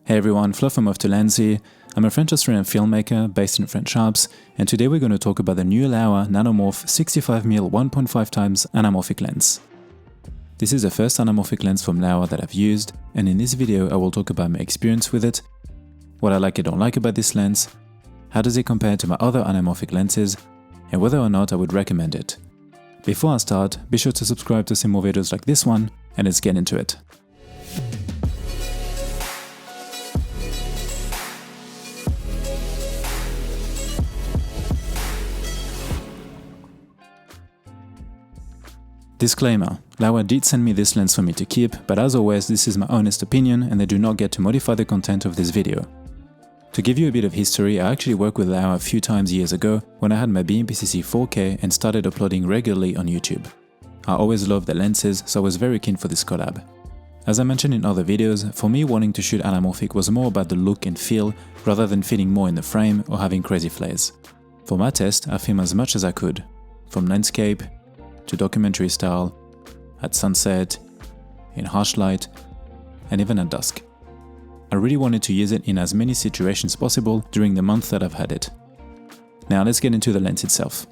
Hey everyone, Flo from Off to Lens here. I'm a French-Australian filmmaker based in French Alps, and today we're going to talk about the new LAOWA Nanomorph 65mm 1.5x anamorphic lens. This is the first anamorphic lens from LAOWA that I've used, and in this video I will talk about my experience with it, what I like and don't like about this lens, how does it compare to my other anamorphic lenses, and whether or not I would recommend it. Before I start, be sure to subscribe to see more videos like this one, and let's get into it. Disclaimer, LAOWA did send me this lens for me to keep, but as always this is my honest opinion and they do not get to modify the content of this video. To give you a bit of history, I actually worked with LAOWA a few times years ago when I had my BMPCC 4K and started uploading regularly on YouTube. I always loved the lenses, so I was very keen for this collab. As I mentioned in other videos, for me wanting to shoot anamorphic was more about the look and feel rather than fitting more in the frame or having crazy flares. For my test, I filmed as much as I could, from landscape to documentary style, at sunset, in harsh light, and even at dusk. I really wanted to use it in as many situations possible during the month that I've had it. Now let's get into the lens itself.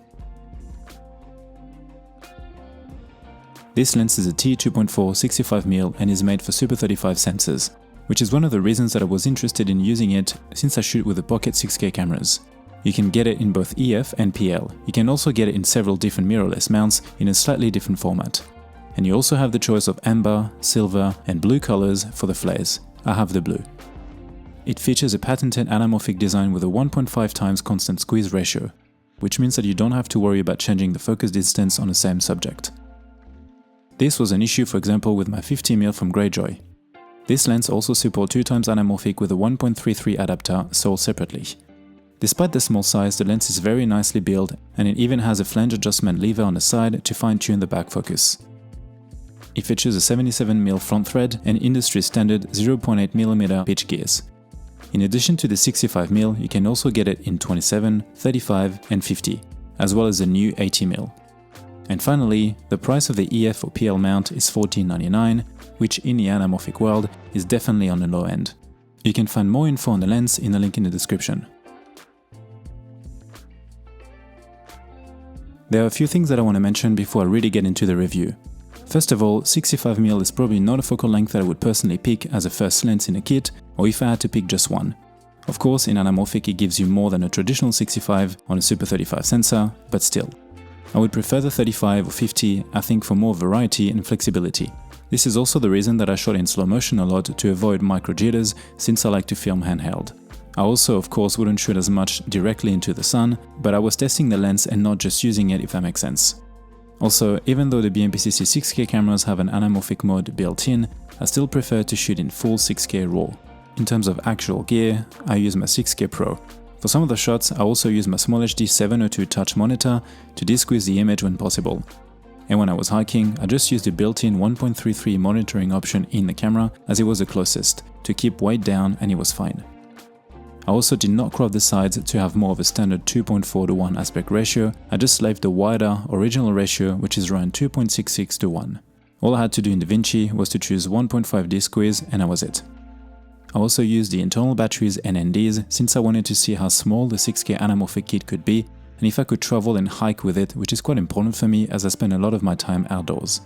This lens is a T2.4 65mm and is made for Super 35 sensors, which is one of the reasons that I was interested in using it since I shoot with the Pocket 6K cameras. You can get it in both EF and PL. You can also get it in several different mirrorless mounts in a slightly different format. And you also have the choice of amber, silver and blue colors for the flares. I have the blue. It features a patented anamorphic design with a 1.5 times constant squeeze ratio, which means that you don't have to worry about changing the focus distance on the same subject. This was an issue, for example, with my 50mm from Greyjoy. This lens also supports 2x anamorphic with a 1.33 adapter sold separately. Despite the small size, the lens is very nicely built and it even has a flange adjustment lever on the side to fine-tune the back focus. It features a 77mm front thread and industry standard 0.8mm pitch gears. In addition to the 65mm, you can also get it in 27, 35 and 50, as well as the new 80mm. And finally, the price of the EF or PL mount is $14.99, which in the anamorphic world is definitely on the low end. You can find more info on the lens in the link in the description. There are a few things that I want to mention before I really get into the review. First of all, 65mm is probably not a focal length that I would personally pick as a first lens in a kit, or if I had to pick just one. Of course, in anamorphic it gives you more than a traditional 65 on a Super 35 sensor, but still. I would prefer the 35 or 50, I think, for more variety and flexibility. This is also the reason that I shot in slow motion a lot to avoid micro jitters, since I like to film handheld. I also, of course, wouldn't shoot as much directly into the sun, but I was testing the lens and not just using it, if that makes sense. Also, even though the BMPCC 6K cameras have an anamorphic mode built in, I still prefer to shoot in full 6K RAW. In terms of actual gear, I use my 6K Pro. For some of the shots, I also use my Small HD 702 touch monitor to de-squeeze the image when possible. And when I was hiking, I just used the built-in 1.33 monitoring option in the camera as it was the closest, to keep weight down, and it was fine. I also did not crop the sides to have more of a standard 2.4:1 aspect ratio, I just left the wider original ratio, which is around 2.66:1. All I had to do in DaVinci was to choose 1.5D squeeze and that was it. I also used the internal batteries and NDs since I wanted to see how small the 6K anamorphic kit could be and if I could travel and hike with it, which is quite important for me as I spend a lot of my time outdoors.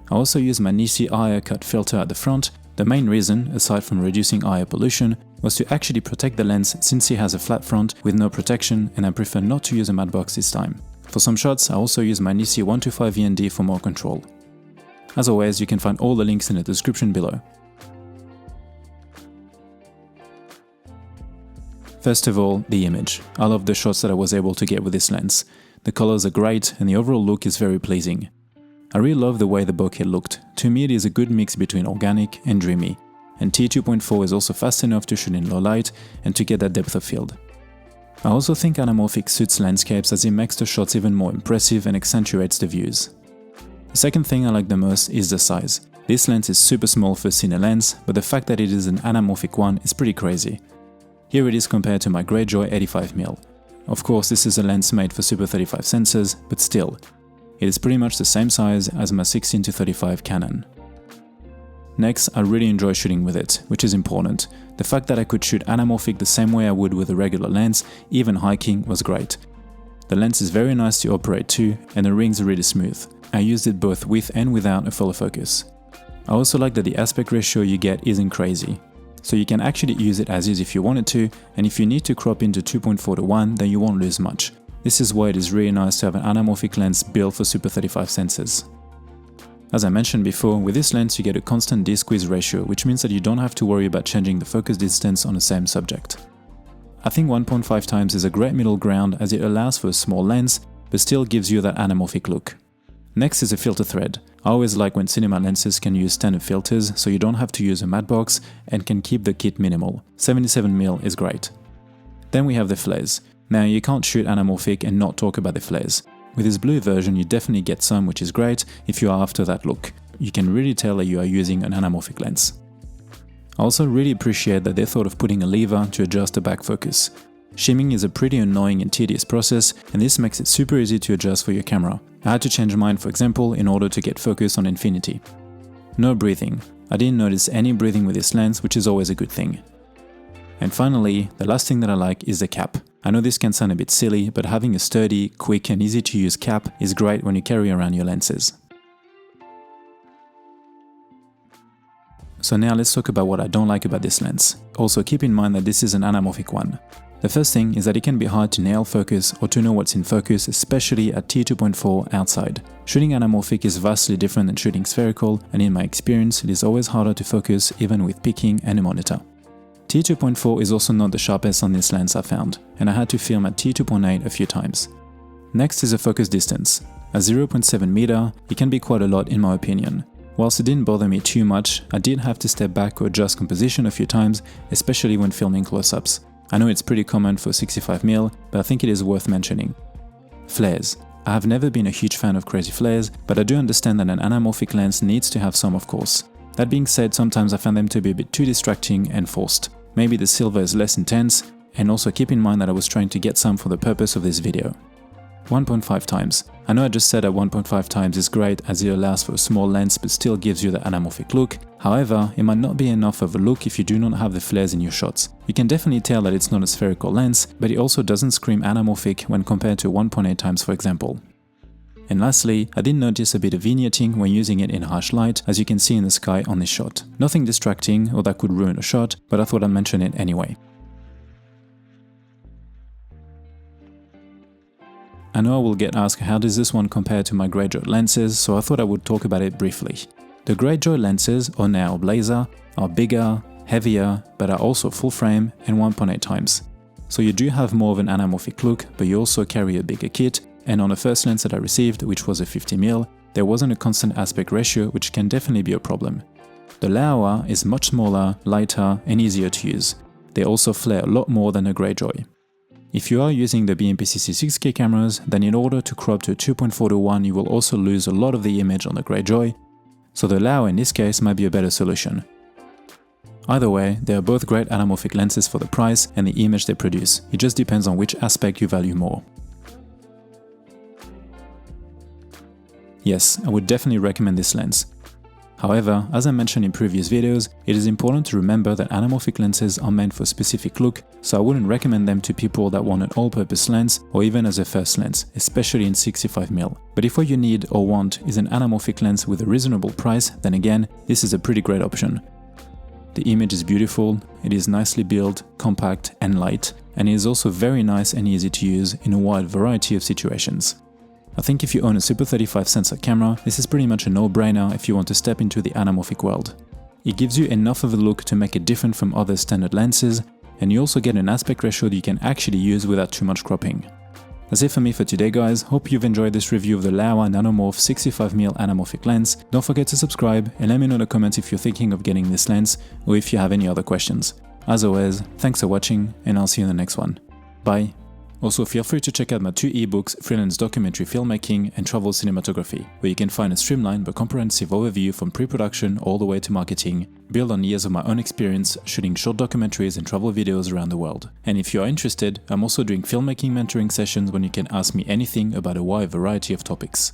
I also used my Nisi IR cut filter at the front. The main reason, aside from reducing IR pollution, was to actually protect the lens since it has a flat front with no protection and I prefer not to use a matte box this time. For some shots I also use my Nisi 125 VND for more control. As always, you can find all the links in the description below. First of all, the image. I love the shots that I was able to get with this lens. The colors are great and the overall look is very pleasing. I really love the way the bokeh looked. To me it is a good mix between organic and dreamy, and T2.4 is also fast enough to shoot in low light and to get that depth of field. I also think anamorphic suits landscapes as it makes the shots even more impressive and accentuates the views. The second thing I like the most is the size. This lens is super small for a cine lens, but the fact that it is an anamorphic one is pretty crazy. Here it is compared to my Greyjoy 85mm. Of course this is a lens made for Super 35 sensors, but still. It is pretty much the same size as my 16-35 Canon. Next, I really enjoy shooting with it, which is important. The fact that I could shoot anamorphic the same way I would with a regular lens, even hiking, was great. The lens is very nice to operate too, and the rings are really smooth. I used it both with and without a follow focus. I also like that the aspect ratio you get isn't crazy. So you can actually use it as is if you wanted to, and if you need to crop into 2.4:1, then you won't lose much. This is why it is really nice to have an anamorphic lens built for Super 35 sensors. As I mentioned before, with this lens you get a constant D-squeeze ratio, which means that you don't have to worry about changing the focus distance on the same subject. I think 1.5 times is a great middle ground as it allows for a small lens, but still gives you that anamorphic look. Next is a filter thread. I always like when cinema lenses can use standard filters, so you don't have to use a matte box and can keep the kit minimal. 77mm is great. Then we have the flares. Now you can't shoot anamorphic and not talk about the flares. With this blue version you definitely get some, which is great if you are after that look. You can really tell that you are using an anamorphic lens. I also really appreciate that they thought of putting a lever to adjust the back focus. Shimming is a pretty annoying and tedious process, and this makes it super easy to adjust for your camera. I had to change mine, for example, in order to get focus on infinity. No breathing. I didn't notice any breathing with this lens, which is always a good thing. And finally, the last thing that I like is the cap. I know this can sound a bit silly, but having a sturdy, quick and easy to use cap is great when you carry around your lenses. So now let's talk about what I don't like about this lens. Also keep in mind that this is an anamorphic one. The first thing is that it can be hard to nail focus or to know what's in focus, especially at T2.4 outside. Shooting anamorphic is vastly different than shooting spherical, and in my experience it is always harder to focus even with picking and a monitor. T2.4 is also not the sharpest on this lens I found, and I had to film at T2.8 a few times. Next is the focus distance. At 0.7 meter, it can be quite a lot in my opinion. Whilst it didn't bother me too much, I did have to step back or adjust composition a few times, especially when filming close-ups. I know it's pretty common for 65mm, but I think it is worth mentioning. Flares. I have never been a huge fan of crazy flares, but I do understand that an anamorphic lens needs to have some, of course. That being said, sometimes I find them to be a bit too distracting and forced. Maybe the silver is less intense, and also keep in mind that I was trying to get some for the purpose of this video. 1.5 times. I know I just said that 1.5 times is great as it allows for a small lens but still gives you the anamorphic look. However, it might not be enough of a look if you do not have the flares in your shots. You can definitely tell that it's not a spherical lens, but it also doesn't scream anamorphic when compared to 1.8 times for example. And lastly, I did notice a bit of vignetting when using it in harsh light, as you can see in the sky on this shot. Nothing distracting or that could ruin a shot, but I thought I'd mention it anyway. I know I will get asked how does this one compare to my Greyjoy lenses, so I thought I would talk about it briefly. The Greyjoy lenses, or now Blazer, are bigger, heavier, but are also full frame and 1.8 times. So you do have more of an anamorphic look, but you also carry a bigger kit, and on the first lens that I received, which was a 50mm, there wasn't a constant aspect ratio, which can definitely be a problem. The LAOWA is much smaller, lighter and easier to use. They also flare a lot more than a Greyjoy. If you are using the BMPCC 6K cameras, then in order to crop to 2.4:1 you will also lose a lot of the image on the Greyjoy, so the LAOWA in this case might be a better solution. Either way, they are both great anamorphic lenses for the price and the image they produce. It just depends on which aspect you value more. Yes, I would definitely recommend this lens. However, as I mentioned in previous videos, it is important to remember that anamorphic lenses are meant for a specific look, so I wouldn't recommend them to people that want an all-purpose lens or even as a first lens, especially in 65mm. But if what you need or want is an anamorphic lens with a reasonable price, then again, this is a pretty great option. The image is beautiful, it is nicely built, compact and light, and it is also very nice and easy to use in a wide variety of situations. I think if you own a Super 35 sensor camera, this is pretty much a no-brainer if you want to step into the anamorphic world. It gives you enough of a look to make it different from other standard lenses, and you also get an aspect ratio that you can actually use without too much cropping. That's it for me for today guys, hope you've enjoyed this review of the LAOWA Nanomorph 65mm anamorphic lens. Don't forget to subscribe and let me know in the comments if you're thinking of getting this lens or if you have any other questions. As always, thanks for watching and I'll see you in the next one. Bye! Also, feel free to check out my 2 ebooks, Freelance Documentary Filmmaking and Travel Cinematography, where you can find a streamlined but comprehensive overview from pre-production all the way to marketing, built on years of my own experience shooting short documentaries and travel videos around the world. And if you are interested, I'm also doing filmmaking mentoring sessions when you can ask me anything about a wide variety of topics.